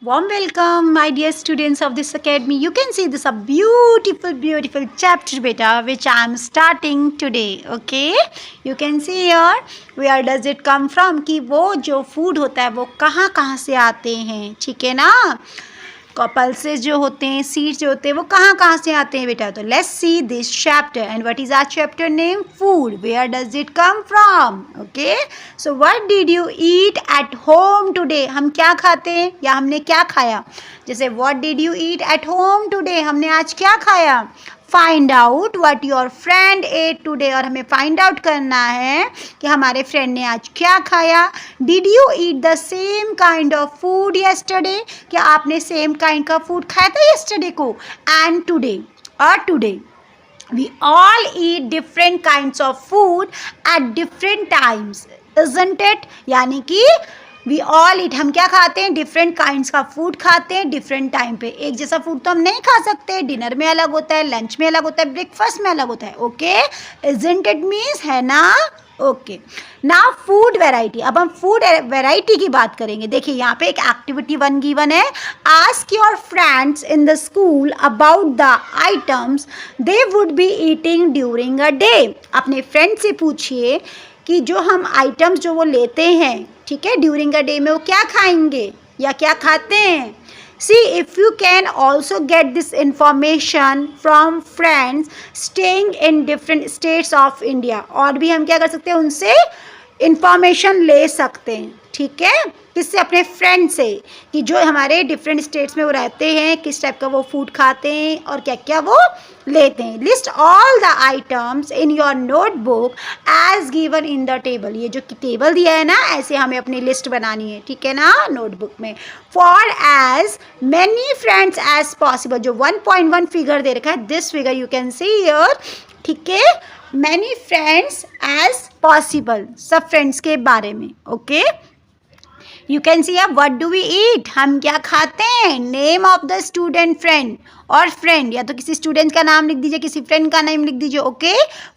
Warm welcome, my dear students of this academy. You can see this a beautiful chapter, beta, which I am starting today. Okay, you can see here. Where does it come from? कि वो जो food होता है वो कहाँ कहाँ से आते हैं, ठीक है ना? पल्सेस जो होते हैं, सीड्स जो होते हैं, वो कहाँ कहाँ से आते हैं बेटा? तो let's see this chapter and what is our chapter name? Food. Where does it come from? Okay, so what did you eat at home today? हम क्या खाते हैं या हमने क्या खाया? जैसे what did you eat at home today? हमने आज क्या खाया? Find out what your friend ate today, और हमें फाइंड आउट करना है कि हमारे फ्रेंड ने आज क्या खाया. Did you eat the same kind of food yesterday? क्या आपने सेम काइंड का फूड खाया था येस्टरडे को? एंड टुडे और today we all eat different kinds of food at different times, isn't it? यानी कि वी ऑल ईट, हम क्या खाते हैं? डिफरेंट काइंड्स का फूड खाते हैं डिफरेंट टाइम पे. एक जैसा फूड तो हम नहीं खा सकते. डिनर में अलग होता है, लंच में अलग होता है, ब्रेकफास्ट में अलग होता है. ओके, इजंट इट मीन्स, है ना? Okay, now food variety. अब हम फूड वेराइटी की बात करेंगे. देखिए यहाँ पे एक एक्टिविटी 1 गिवन है. Ask your friends in the school about the items they would be eating during a day. अपने फ्रेंड से पूछिए कि जो हम आइटम्स जो वो लेते हैं, ठीक है, ड्यूरिंग अ डे में वो क्या खाएंगे या क्या खाते हैं. See if you can also get this information from friends staying in different states of India. और भी हम क्या कर सकते हैं? उनसे इंफॉर्मेशन ले सकते हैं, ठीक है. किससे? अपने फ्रेंड से, कि जो हमारे डिफरेंट स्टेट्स में वो रहते हैं, किस टाइप का वो फूड खाते हैं और क्या क्या वो लेते हैं. List all the items in your notebook as given in the table. ये जो टेबल दिया है ना, ऐसे हमें अपनी लिस्ट बनानी है, ठीक है ना, नोटबुक में. For as many friends as possible. जो 1.1 फिगर दे रखा है, this figure you can see here, ठीक है. मैनी फ्रेंड्स एज पॉसिबल, सब फ्रेंड्स के बारे में. ओके, यू कैन सी अब व्हाट डू वी ईट, हम क्या खाते हैं. Name of the student friend, और फ्रेंड या तो किसी स्टूडेंट का नाम लिख दीजिए, किसी फ्रेंड का नाम लिख दीजिए. Okay,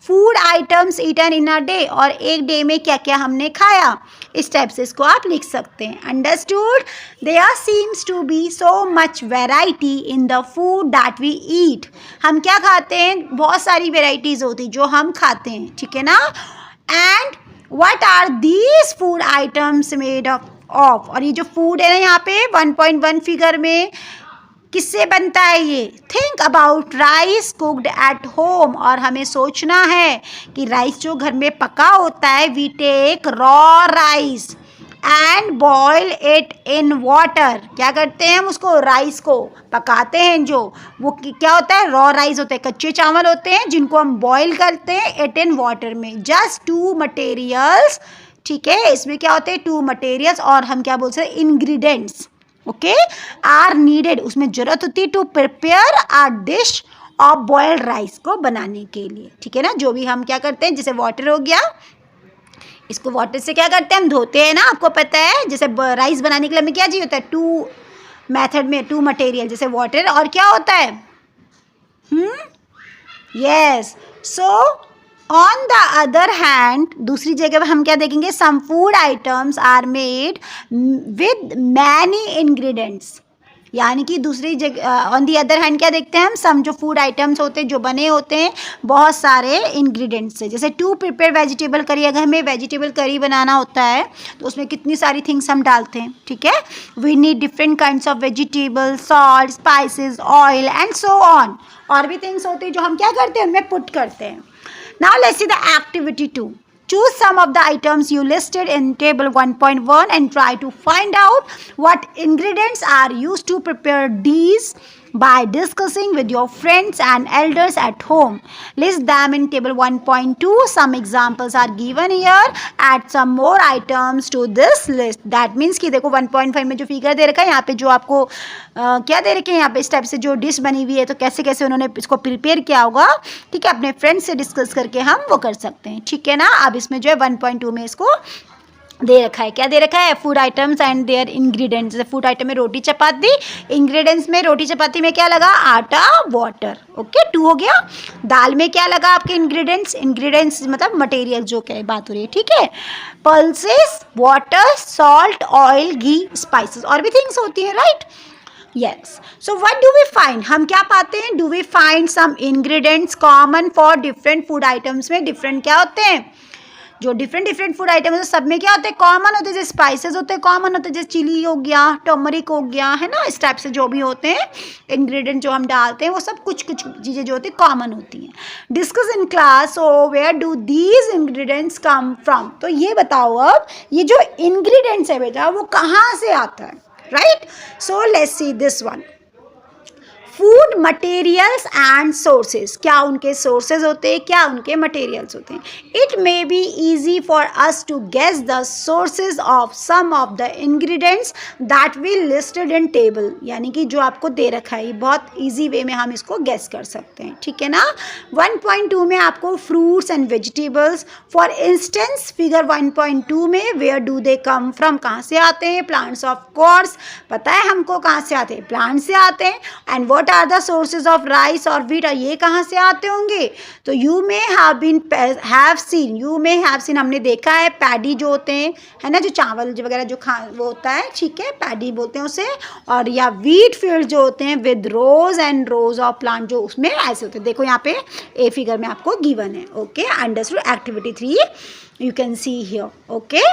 food items eaten in a day, और एक डे में क्या क्या हमने खाया. इस टाइप से इसको आप लिख सकते हैं. Understood? There seems to be so much variety in the food that we eat. हम क्या खाते हैं? बहुत सारी वेराइटीज़ होती जो हम खाते हैं, ठीक है ना. And what are these food items made of? और ये जो फूड है ना यहाँ पे 1.1 फिगर में, किससे बनता है ये? Think about rice cooked at home. और हमें सोचना है कि राइस जो घर में पका होता है, we take raw rice and boil it in water. क्या करते हैं हम? उसको राइस को पकाते हैं, जो वो क्या होता है? रॉ राइस होते हैं, कच्चे चावल होते हैं जिनको हम बॉयल करते हैं इट इन वाटर में. जस्ट 2 मटेरियल्स, ठीक है. इसमें क्या होते हैं? 2 मटेरियल्स, और हम क्या बोलते हैं? इंग्रेडिएंट्स. ओके, आर नीडेड, उसमें जरूरत होती है to prepare a dish of boiled rice को बनाने के लिए, ठीक है ना. जो भी हम क्या करते हैं, जैसे वाटर हो गया, इसको वाटर से क्या करते हैं? हम धोते हैं ना, आपको पता है. जैसे राइस बनाने के लिए हमें क्या चाहिए होता है? 2 मेथड में 2 मटेरियल, जैसे वाटर और क्या होता है? Yes. So on the other hand, दूसरी जगह पर हम क्या देखेंगे? Some food items are made with many ingredients. यानी कि दूसरी जगह ऑन दी अदर हैंड क्या देखते हैं हम? सम जो फूड आइटम्स होते हैं, जो बने होते हैं बहुत सारे इंग्रेडिएंट्स से. जैसे टू प्रिपेयर वेजिटेबल करी, अगर हमें वेजिटेबल करी बनाना होता है तो उसमें कितनी सारी थिंग्स हम डालते हैं, ठीक है. We need different kinds of vegetable, salt, spices, oil and so on. और भी थिंग्स होती हैं जो हम क्या करते हैं? उनमें पुट करते हैं. Now let's see the activity 2. Choose some of the items you listed in table 1.1 and try to find out what ingredients are used to prepare these by discussing with your friends and elders at home. List them in table 1.2. Some examples are given here. Add some more items to this list. That means कि देखो 1.5 में जो figure दे रखा है, यहाँ पे जो आपको क्या दे रखे हैं, यहाँ पे इस टाइप से जो डिश बनी हुई है, तो कैसे कैसे उन्होंने इसको प्रिपेयर किया होगा, ठीक है. अपने फ्रेंड्स से डिस्कस करके हम वो कर सकते हैं, ठीक है ना. अब इसमें जो है 1.2 में इसको दे रखा है, क्या दे रखा है, food items and their ingredients. जैसे फूड आइटम में रोटी चपाती, इंग्रेडिएंट्स में रोटी चपाती में क्या लगा, आटा वाटर, ओके 2 हो गया। दाल में क्या लगा आपके इंग्रेडिएंट्स, इंग्रेडिएंट्स मतलब मटेरियल जो क्या बात हो रही है, ठीक है। Pulses, water, salt, oil, ghee, spices और भी थिंग्स होती है, right. Yes, so what do we find, हम क्या पाते हैं, do we find some ingredients common for different food items में। डिफरेंट क्या होते हैं, जो डिफरेंट फूड आइटम है सब में क्या होते हैं, कॉमन होते हैं। जैसे स्पाइसेस होते हैं कॉमन होते हैं, जैसे चिली हो गया, टर्मरिक हो गया, है ना, इस टाइप से जो भी होते हैं इंग्रेडिएंट जो हम डालते हैं वो सब कुछ चीज़ें जो होती हैं कॉमन होती हैं। Discuss in class, so where do these ingredients come from. तो ये बताओ अब ये जो इंग्रेडिएंट्स है बेटा वो कहाँ से आता है, right. So let's see this one, food materials and sources. क्या उनके सोर्सेज होते हैं, क्या उनके मटेरियल्स होते हैं। It may be easy for us to guess the sources of some of the ingredients that we listed in table. यानी कि जो आपको दे रखा है बहुत ईजी वे में हम इसको गेस कर सकते हैं, ठीक है ना। 1.2 में आपको fruits and vegetables, for instance figure 1.2 में where do they come from, कहाँ से आते हैं, प्लांट्स ऑफ कोर्स, पता है हमको कहाँ से आते हैं, प्लांट से आते हैं। And what are the sources of rice और व्हीट, ये कहाँ से आते होंगे। तो यू मे हैव सीन हमने देखा है पैडी जो होते हैं, है ना, जो चावल वगैरह जो वो होता है, ठीक है, पैडी बोलते हैं उसे। और या व्हीट फील्ड जो होते हैं with rows and rows of plant, जो उसमें ऐसे होते हैं। देखो यहाँ पे ए फिगर में आपको गिवन है, okay. Understood, activity 3 you can see here, okay.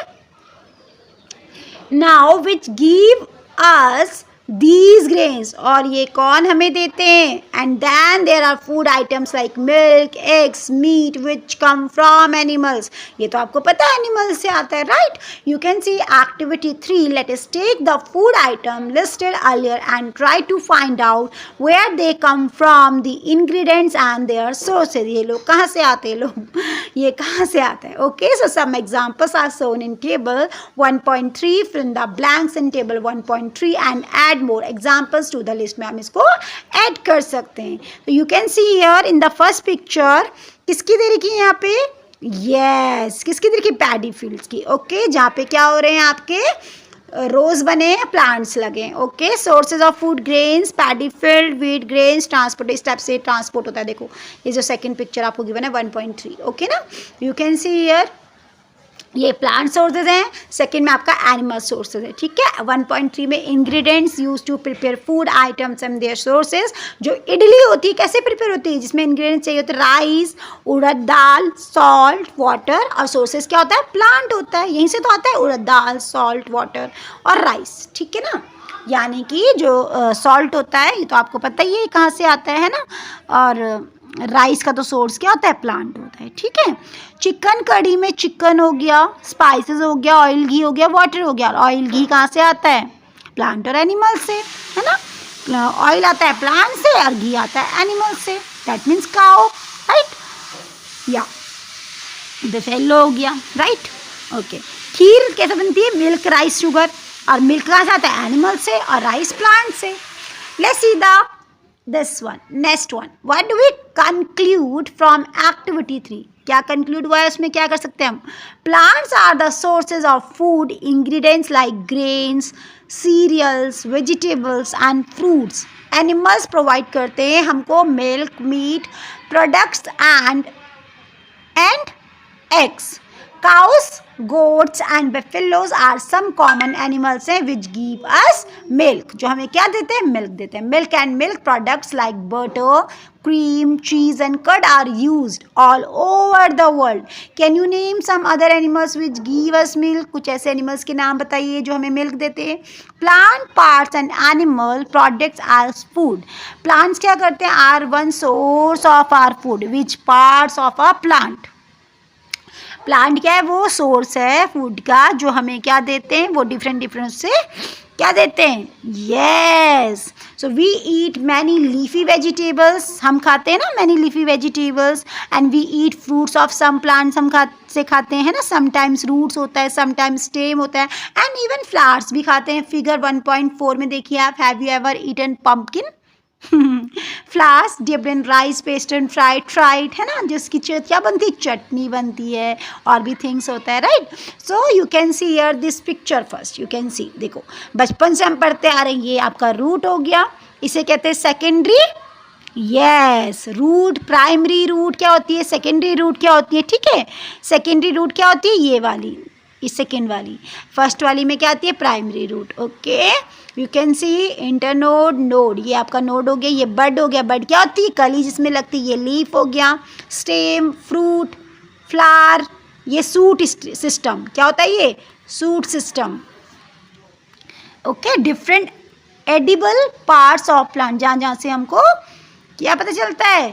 Now which give us these grains, और ये कौन हमें देते हैं। And then there are food items like milk, eggs, meat which come from animals. ये तो आपको पता है एनिमल्स से आता है, right. You can see activity 3, let us take the food item listed earlier and try to find out where they come from the ingredients and their sources. ये लोग कहाँ से आते हैं, लोग ये कहाँ से आते हैं, okay. So some examples are shown in table 1.3, fill in the blanks in table 1.3 and add more examples to the list में हम इसको ऐड कर सकते हैं। तो you can see here in the first picture, किसकी दे रखी है यहाँ पे, यस किसकी दे रखी, पैडी फील्ड्स की, ओके। जहाँ पे क्या हो रहे हैं आपके रोज बने, प्लांट्स लगे, okay. Sources of food, grains, paddy field, wheat grains, transport, इस टाइप से ट्रांसपोर्ट होता है। देखो ये जो सेकंड पिक्चर आपको गिवन है 1.3, ओके ना। यू कैन सी हियर ये प्लांट सोर्सेज हैं, सेकंड में आपका एनिमल सोर्सेज है, ठीक है। 1.3 में ingredients use to prepare food items and their sources. जो इडली होती है कैसे प्रिपेयर होती है, जिसमें इंग्रेडिएंट्स चाहिए होते हैं राइस, उड़द दाल, सॉल्ट, वाटर, और सोर्सेज क्या होता है, प्लांट होता है। यहीं से तो आता है उड़द दाल, सॉल्ट, वाटर और राइस, ठीक है ना। यानी कि जो सॉल्ट होता है ये तो आपको पता ही है कहाँ से आता है ना, और राइस का तो सोर्स क्या होता है, प्लांट होता है, ठीक है। चिकन कड़ी में चिकन हो गया, स्पाइसेस हो गया, ऑयल घी हो गया, वाटर हो गया। ऑयल घी कहाँ से आता है, प्लांट और एनिमल से, है ना। ऑयल आता है प्लांट से और घी आता है एनिमल से, दैट मीन्स काउ, राइट। या बेफेलो हो गया, राइट, ओके। खीर कैसे बनती है, मिल्क, राइस, शुगर, और मिल्क कहाँ से आता है, एनिमल से, और राइस प्लांट से। Let's see the this one, next one, what do we conclude from activity 3। क्या conclude हुआ है उसमें, क्या कर सकते हैं हम, plants are the sources of food ingredients like grains, cereals, vegetables and fruits। animals provide करते हैं हमको milk, meat, products and eggs। cows, goats and buffaloes are some common animals which give us milk। जो हमें क्या देते हैं, milk देते हैं। milk and milk products like butter, cream, cheese and curd are used all over the world। Can you name some other animals which give us milk? कुछ ऐसे animals के नाम बताइए जो हमें milk देते हैं। plant parts and animal products as food। plants क्या करते हैं, are one source of our food। which parts of a plant? Plant क्या है, वो सोर्स है फूड का, जो हमें क्या देते हैं, वो डिफरेंट से क्या देते हैं, yes. So we eat many leafy vegetables, हम खाते हैं ना many leafy vegetables. And we eat fruits of some plants, हम खाते हैं ना, समटाइम्स रूट्स होता है, समटाइम्स स्टेम होता है, एंड इवन फ्लावर्स भी खाते हैं। फिगर 1.4 में देखिए आप, have you ever eaten pumpkin, flowers dipped in rice paste and fried fried, है ना, जिसकी क्या बनती है, चटनी बनती है और भी थिंग्स होता है, right. So you can see here this picture first. You can सी, देखो बचपन से हम पढ़ते आ रहे हैं, ये आपका रूट हो गया, इसे कहते हैं secondary. Yes, root. Primary root क्या होती है, सेकेंडरी रूट क्या होती है, ठीक है. सेकेंडरी रूट क्या होती है, ये वाली, इस सेकेंड वाली. फर्स्ट वाली में क्या आती है, primary root. Okay, you can see internode, node, ये आपका नोड हो गया, ये बड हो गया. बड क्या होती है, कली जिसमें लगती है, ये लीफ हो गया. स्टेम, फ्रूट, फ्लावर, ये सूट सिस्टम. क्या होता है ये, shoot system. Okay, different edible parts of plant, जहाँ जहाँ से हमको क्या पता चलता है,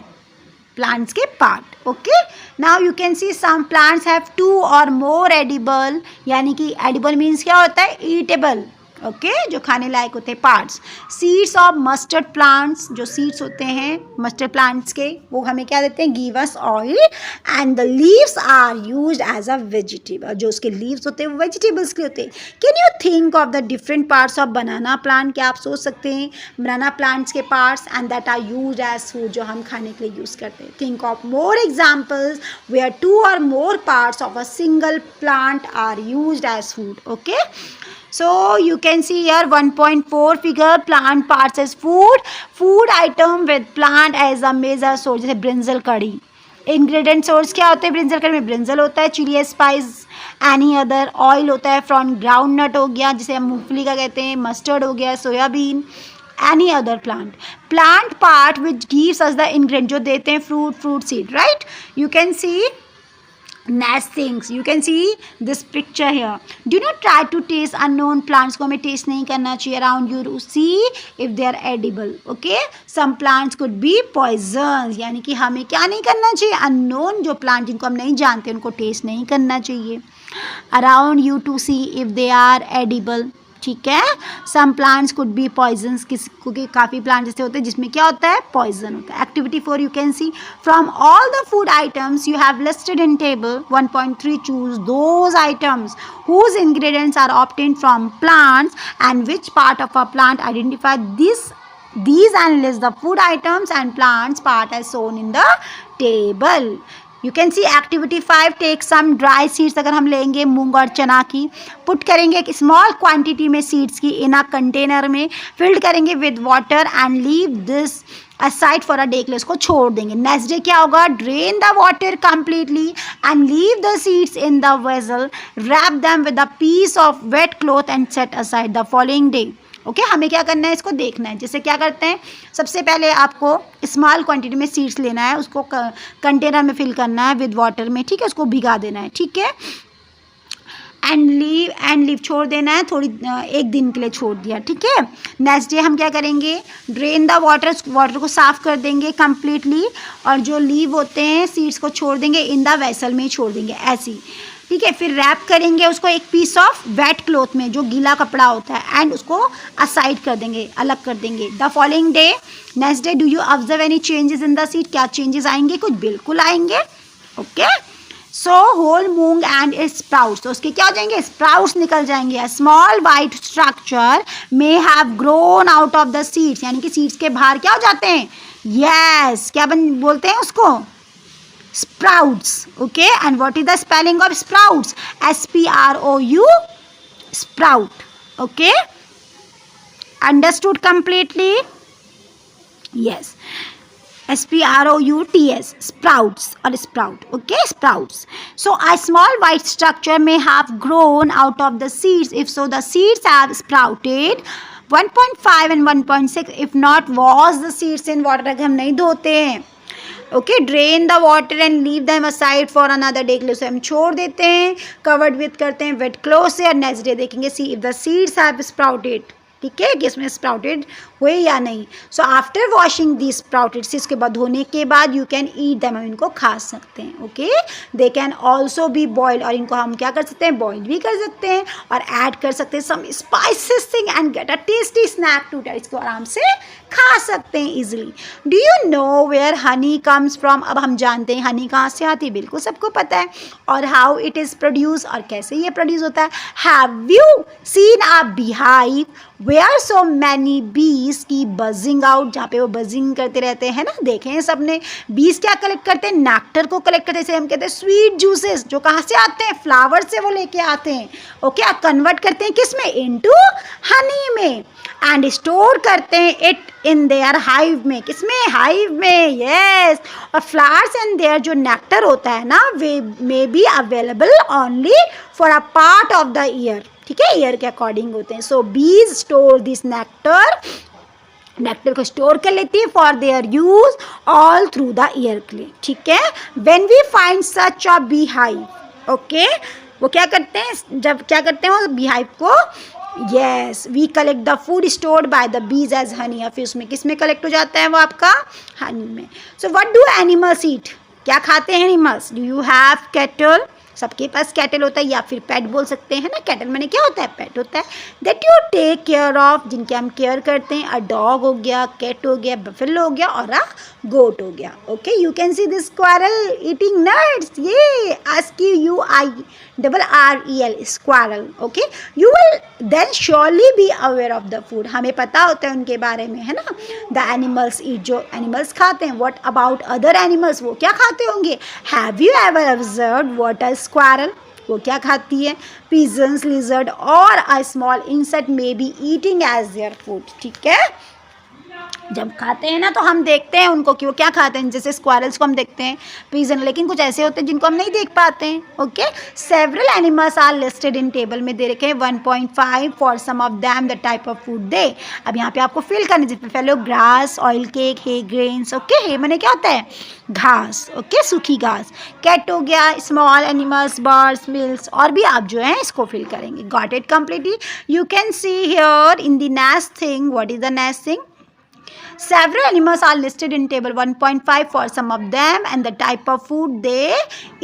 प्लांट्स के part. Okay, now you can see some plants have 2 और मोर एडिबल, यानी कि एडिबल मीन्स क्या होता है, ईटेबल. ओके, जो खाने लायक होते हैं parts. Seeds of mustard plants, जो सीड्स होते हैं मस्टर्ड प्लांट्स के, वो हमें क्या देते हैं, give us oil. And the leaves are used as a vegetable, जो उसके लीव्स होते हैं वो वेजिटेबल्स के होते हैं. Can you think of the different parts of banana plant, क्या आप सोच सकते हैं बनाना प्लांट्स के parts, and that are used as food, जो हम खाने के लिए यूज़ करते हैं. Think of more examples where 2 और more parts of a single plant are used as food. Okay, so you can see here 1.4 figure, plant parts as food item with plant as a major source. जैसे brinjal कड़ी, ingredient source क्या होते हैं brinjal कड़ी में, brinjal होता है, chili spice, any other oil होता है फ्रॉम ग्राउंड नट हो गया, जिसे हम मूंगफली का कहते हैं, मस्टर्ड हो गया, soybean, any other plant part which gives us the ingredient, जो देते हैं fruit seed, right. You can C next things, you can see this picture here. Do not try to taste unknown plants, को हमें test नहीं करना चाहिए around you to see if they are edible. Okay, some plants could be poisons, यानी कि हमें क्या नहीं करना चाहिए, unknown जो plant जिनको हम नहीं जानते उनको टेस्ट नहीं करना चाहिए around you to see if they are edible. ठीक है, some plants could be poisons, क्योंकि काफ़ी प्लांट्स ऐसे होते हैं जिसमें क्या होता है, पॉइजन होता है. Activity 4, you can see from all the food items you have listed in table 1.3 choose those items whose ingredients are obtained from plants and which part of a plant identify these and list the food items and plants part as shown in the table. You can see activity 5, take some dry seeds, अगर हम लेंगे मूंग और चना की, put करेंगे एक small quantity में seeds की इन अ कंटेनर में, फिल्ड करेंगे with water and leave this aside for a day, के लिए उसको छोड़ देंगे. नेक्स्ट डे क्या होगा, drain the water completely and leave the seeds in the vessel, wrap them with a piece of wet cloth and set aside the following day. Okay, हमें क्या करना है, इसको देखना है. जैसे क्या करते हैं, सबसे पहले आपको स्मॉल क्वांटिटी में सीड्स लेना है, उसको कंटेनर में फिल करना है विद वाटर में, ठीक है, उसको भिगा देना है, ठीक है, एंड लीव छोड़ देना है, थोड़ी 1 दिन के लिए छोड़ दिया, ठीक है. नेक्स्ट डे हम क्या करेंगे, ड्रेन द वाटर को साफ़ कर देंगे कम्प्लीटली, और जो लीव होते हैं सीड्स को छोड़ देंगे इन द वेसल में ही छोड़ देंगे ऐसी, ठीक है. फिर रैप करेंगे उसको एक पीस ऑफ वेट क्लॉथ में, जो गीला कपड़ा होता है, एंड उसको असाइड कर देंगे, अलग कर देंगे. The following day, next day, do you observe any changes in the seed, क्या चेंजेस आएंगे, कुछ बिल्कुल आएंगे. Okay, so whole moong and its sprouts, तो उसके क्या हो जाएंगे, स्प्राउट्स निकल जाएंगे. Small white structure may have grown out of the seeds, यानी कि सीड्स के बाहर क्या हो जाते हैं, यस, क्या बोलते हैं उसको, sprouts. Okay, and what is the spelling of sprouts, SPROU, sprout. Okay, understood completely, yes, SPROUTS, sprouts or sprout. Okay, sprouts. So a small white structure may have grown out of the seeds, if so the seeds have sprouted. 1.5 and 1.6, if not wash the seeds in water, अगर हम नहीं धोते हैं, okay, drain the water and leave them aside for another day, के लिए उसे हम छोड़ देते हैं, कवर्ड विथ करते हैं वेट क्लॉथ से, और नेक्स्ट डे देखेंगे see if the seeds have sprouted, ठीक है, कि इसमें स्प्राउटेड हुए या नहीं. सो आफ्टर वॉशिंग दी स्प्राउटेड सीड्स, के बाद धोने के बाद यू कैन ईट दैम, हम इनको खा सकते हैं. Okay, they can also be boiled, और इनको हम क्या कर सकते हैं, बॉइल भी कर सकते हैं, और ऐड कर सकते हैं some spices thing and get a tasty snack too, इसको आराम से खा सकते हैं easily. Do you know where honey comes from, अब हम जानते हैं हनी कहाँ से आती है, बिल्कुल सबको पता है. और हाउ इट इज़ प्रोड्यूस, और कैसे ये प्रोड्यूस होता है. Have you seen a beehive where so many bees की बजिंग आउट, जहाँ पे वो बजिंग करते रहते हैं ना, देखे हैं सबने। बीज क्या कलेक्ट करते हैं, नेक्टर को कलेक्ट करते हैं, जैसे हम कहते हैं स्वीट जूसेस, जो कहाँ से आते हैं, फ्लावर से वो लेके आते हैं। ओके, कन्वर्ट करते हैं किस में, इनटू हनी में, एंड स्टोर करते हैं इट इन देयर हाइव में, किसमें, हाइव में, यस। और फ्लावर्स एंड देयर जो नेक्टर होता है ना, वे may be available only for a part of the year, ठीक है, ईयर के अकॉर्डिंग होते हैं। So bees store this nectar, nectar को स्टोर कर लेती है for their use all through the year के लिए, ठीक है। When we find such a bee hive, okay, वो क्या करते हैं, जब क्या करते हैं वो बी हाइव को, yes, we collect the food stored by the bees as honey, या फिर उसमें किस में कलेक्ट हो जाता है वो आपका, हनी में। सो व्हाट डू एनिमल्स ईट, क्या खाते हैं animals, do you have cattle, सबके पास कैटल होता है, या फिर पेट बोल सकते हैं ना, कैटल मैंने क्या होता है, पेट होता है, that you take care of, जिनके हम केयर करते हैं, अ डॉग हो गया, कैट हो गया, बफेलो हो गया, और अ गोट हो गया। Okay, you can see this squirrel eating nuts, ये SQUIRREL, squirrel. Okay, you will then surely be aware of the food, हमें पता होता है उनके बारे में, है ना। द एनिमल्स ईट, जो एनिमल्स खाते हैं। व्हाट अबाउट अदर एनिमल्स, वो क्या खाते होंगे, have you ever observed what a squirrel, वो क्या खाती है, पिजन्स, लिजर्ड और a small insect may be eating as their food, ठीक है। जब खाते हैं ना तो हम देखते हैं उनको कि वो क्या खाते हैं, जैसे स्क्वारल्स को हम देखते हैं, पिजन, लेकिन कुछ ऐसे होते हैं जिनको हम नहीं देख पाते हैं। Okay, several animals are listed in table में दे रखे हैं 1.5 for some of them the type of food they. अब यहाँ पे आपको फिल करने, जिसमें पहले grass, oil cake, hay grains, okay, hay मैंने क्या होता है, घास, ओके, सूखी घास, कैट हो गया, स्मॉल एनिमल्स, बर्ड्स, मिल्स, और भी आप जो है इसको फिल करेंगे। Got it completely, you can see here in the next thing, what is the next thing, several animals are listed in table 1.5 for some of them and the type of food they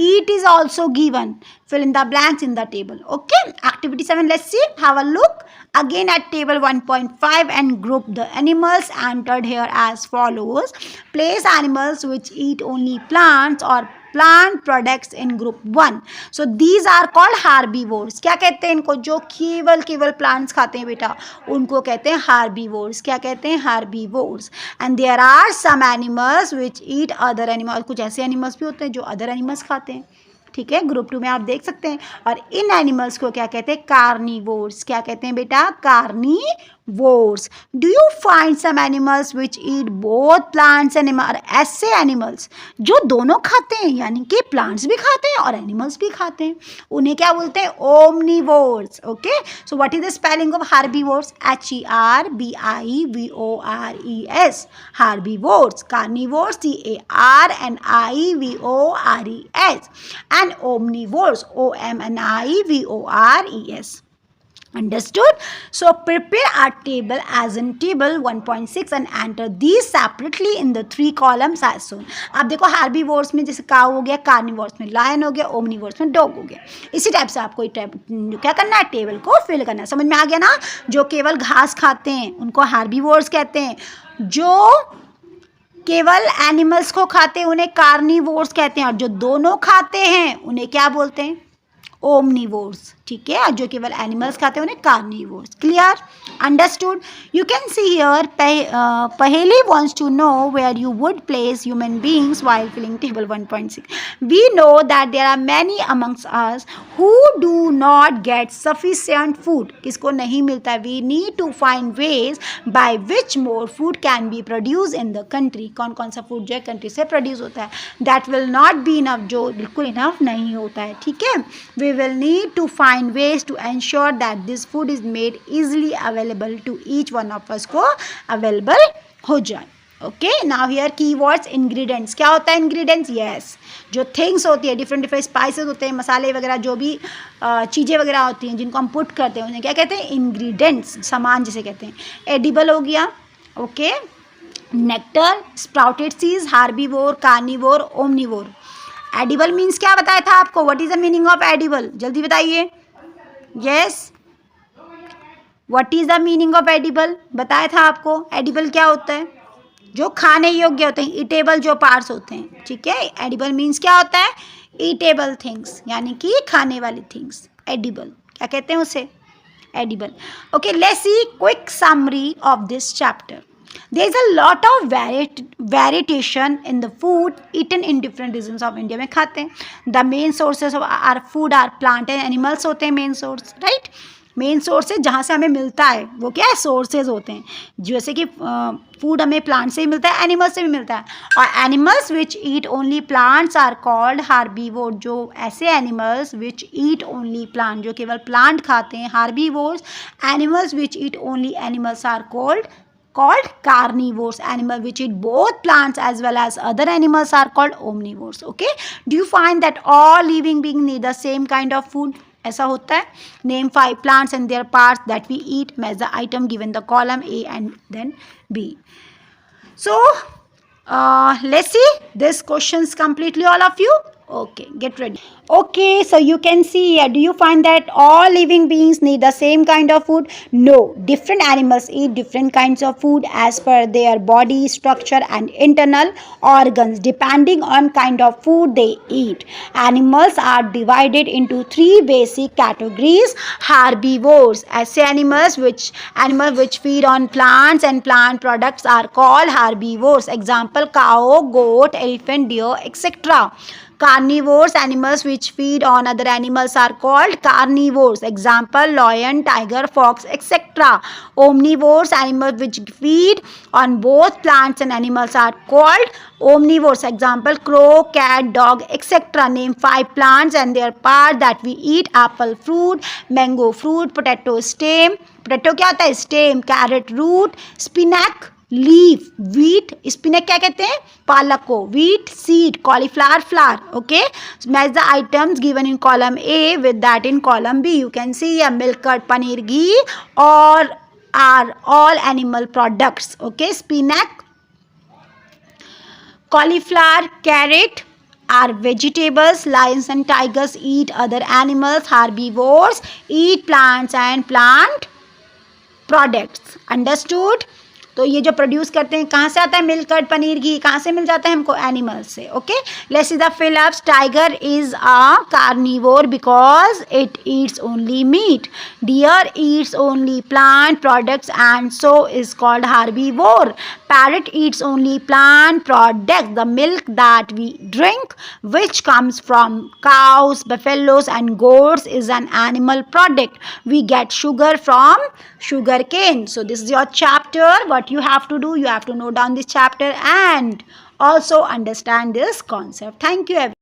eat is also given. Fill in the blanks in the table. Okay, activity 7, let's see, have a look again at table 1.5 and group the animals entered here as follows. Place animals which eat only plants or plant products in group 1. So these are called herbivores. क्या कहते हैं इनको, जो केवल plants खाते हैं बेटा, उनको कहते हैं herbivores. क्या कहते हैं, herbivores. And there are some animals which eat other animals. कुछ ऐसे एनिमल्स भी होते हैं जो अदर एनिमल्स खाते हैं, ठीक है, ग्रुप 2 में आप देख सकते हैं। और इन एनिमल्स को क्या कहते हैं, कार्निवोर्स। क्या कहते हैं बेटा, carnivores. Do you find some animals which eat both plants and animal, ऐसे एनिमल्स जो दोनों खाते हैं, यानी कि प्लांट्स भी खाते हैं और एनिमल्स भी खाते हैं, उन्हें क्या बोलते हैं, omnivores. Okay, so what is the spelling of herbivores, HERBIVORES, herbivores. Carnivores, CARNIVORES, and omnivores, OMNIVORES. Understood? So prepare a table as in table 1.6 and enter these separately in the 3 columns as shown. अब देखो herbivores में जैसे काऊ हो गया, carnivores में lion हो गया, omnivores में dog हो गया। इसी टाइप से आपको क्या करना है, टेबल को फिल करना है। समझ में आ गया ना। जो केवल घास खाते हैं उनको herbivores कहते हैं, जो केवल एनिमल्स को खाते हैं उन्हें कार्निवोर्स कहते हैं, और जो दोनों खाते हैं उन्हें क्या बोलते हैं, ओमनिवोर्स, ठीक है। और जो केवल एनिमल्स खाते हैं उन्हें carnivores. Clear, understood. You can see here, Paheli wants to know where you would place human beings while filling table 1.6. We know that there are many amongst us who do not get sufficient food, किसको नहीं मिलता, we need to find ways by which more food can be produce in the country, कौन कौन सा food जो है country से produce होता है, that will not be enough, जो बिल्कुल इनफ नहीं होता है, ठीक है। We will need to find ways to ensure that this food is made easily available to each one of us को available हो जाए। Okay, now here keywords, ingredients. क्या होता है इंग्रेडिएंट्स, यस, जो थिंग्स होती है, डिफरेंट स्पाइसेस होते हैं, मसाले वगैरह, जो भी चीज़ें वगैरह होती हैं जिनको हम पुट करते हैं उन्हें क्या कहते हैं, इंग्रेडिएंट्स, सामान जिसे कहते हैं। एडिबल हो गया, okay, nectar, sprouted seeds, herbivore, carnivore, omnivore. Edible means क्या बताया था आपको, what is the meaning of edible, जल्दी बताइए। Yes, what is the meaning of edible, बताया था आपको। एडिबल क्या होता है, जो खाने योग्य होते हैं, ईटेबल जो पार्ट्स होते हैं, ठीक है। एडिबल मीन्स क्या होता है, ईटेबल थिंग्स, यानी कि खाने वाली थिंग्स। एडिबल क्या कहते हैं उसे, edible. Okay, let's see quick summary of this chapter. There is a lot of variation in the food eaten in different regions of India. में खाते हैं. The main sources of our food are plant and animals होते हैं main source, right? Main sources जहाँ से हमें मिलता है वो क्या है, सोर्सेज होते हैं. जैसे कि फूड हमें प्लांट से भी मिलता है, एनिमल्स से भी मिलता है. और animals which eat only plants are called herbivore. जो ऐसे animals which eat only plant, जो केवल प्लांट खाते हैं, herbivores. Animals which eat only animals are called carnivores. Animals which eat both plants as well as other animals are called omnivores. Okay, do you find that all living beings need the same kind of food? ऐसा होता है. Name 5 plants and their parts that we eat. Match the item given the column A and then B. So let's see this questions completely, all of you. Okay, get ready. Okay, so you can see here, do you find that all living beings need the same kind of food? No, different animals eat different kinds of food as per their body structure and internal organs depending on kind of food they eat. Animals are divided into 3 basic categories. Herbivores, ऐसे animals which feed on plants and plant products are called herbivores. Example, cow, goat, elephant, deer, etc. Carnivores, animals which feed on other animals are called carnivores. Example, lion, tiger, fox, etc. Omnivores, animals which feed on both plants and animals are called omnivores. Example, crow, cat, dog, etc. Name 5 plants and their parts that we eat. Apple fruit, mango fruit, potato stem. Potato क्या होता है? Stem. Carrot root, spinach leaf, wheat, spinach क्या कहते हैं? पालक को. Wheat seed, cauliflower flower. Okay, match the items given in column A with that in column B. You can see a milk curd, paneer, ghee और are all animal products. Okay, spinach, cauliflower, carrot are vegetables. Lions and tigers eat other animals. Herbivores eat plants and plant products. Understood? तो ये जो produce करते हैं कहाँ से आता है? मिल्क कर्ड, पनीर, घी कहाँ से मिल जाता है हमको? एनिमल्स से. Okay, let's see the fill ups. Tiger is a carnivore because it eats only meat. Deer eats only plant products and so is called herbivore. Parrot eats only plant products. The milk that we drink, which comes from cows, buffaloes and goats, is an animal product. We get sugar from sugar cane. So this is your chapter. What you have to do, you have to note down this chapter and also understand this concept. Thank you everyone.